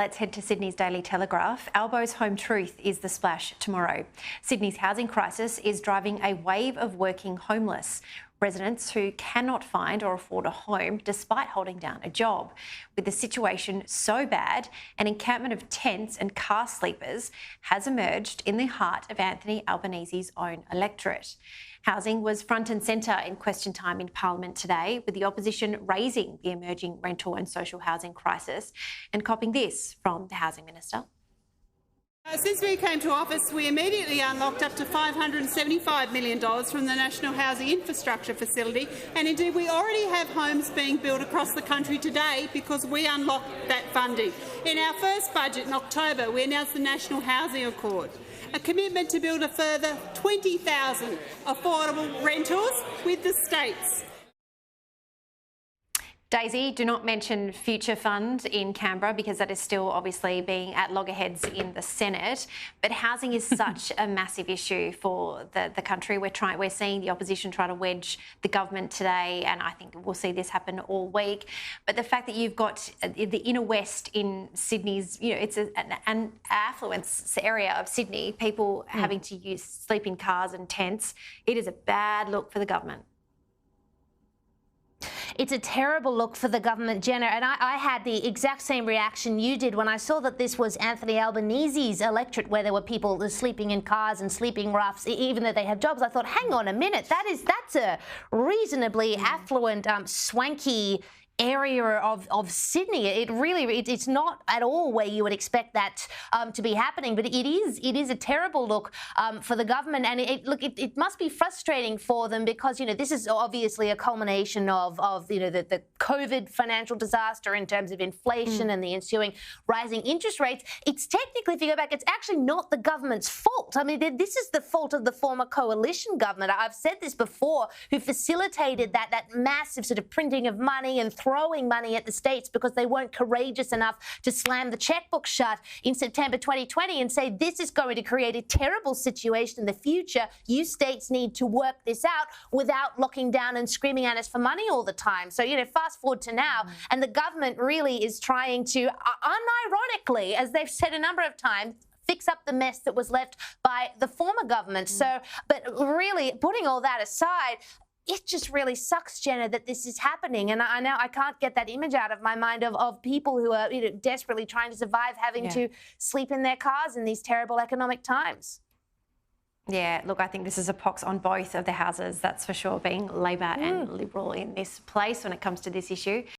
Let's head to Sydney's Daily Telegraph. Albo's home truth is the splash tomorrow. Sydney's housing crisis is driving a wave of working homeless, residents who cannot find or afford a home despite holding down a job. With the situation so bad, an encampment of tents and car sleepers has emerged in the heart of Anthony Albanese's own electorate. Housing was front and centre in question time in Parliament today, with the opposition raising the emerging rental and social housing crisis and copping this from the Housing Minister. Since we came to office, we immediately unlocked up to $575 million from the National Housing Infrastructure Facility, and indeed we already have homes being built across the country today because we unlocked that funding. In our first budget in October, we announced the National Housing Accord, a commitment to build a further 20,000 affordable rentals with the states. Daisy, do not mention Future Fund in Canberra because that is still obviously being at loggerheads in the Senate. But housing is such a massive issue for the country. We're seeing the opposition try to wedge the government today, and I think we'll see this happen all week. But the fact that you've got the inner west in Sydney's, it's an affluence area of Sydney, people having to sleep in cars and tents, it is a bad look for the government. It's a terrible look for the government, Jenna, and I had the exact same reaction you did when I saw that this was Anthony Albanese's electorate, where there were people sleeping in cars and sleeping roughs, even though they have jobs. I thought, hang on a minute, that's a reasonably affluent, swanky area of Sydney. It's not at all where you would expect that to be happening, but it is a terrible look for the government, and it must be frustrating for them because this is obviously a culmination of the COVID financial disaster in terms of inflation and the ensuing rising interest rates. It's technically, if you go back, it's actually not the government's fault. I mean, this is the fault of the former coalition government. I've said this before, who facilitated that massive sort of printing of money and throwing money at the states because they weren't courageous enough to slam the checkbook shut in September 2020 and say this is going to create a terrible situation in the future. You states need to work this out without locking down and screaming at us for money all the time. So, fast forward to now, and the government really is trying to, unironically, as they've said a number of times, fix up the mess that was left by the former government. So, but really, putting all that aside, it just really sucks, Jenna, that this is happening. And I know I can't get that image out of my mind of people who are desperately trying to survive, having to sleep in their cars in these terrible economic times. Yeah, look, I think this is a pox on both of the houses, that's for sure, being Labor and Liberal in this place when it comes to this issue.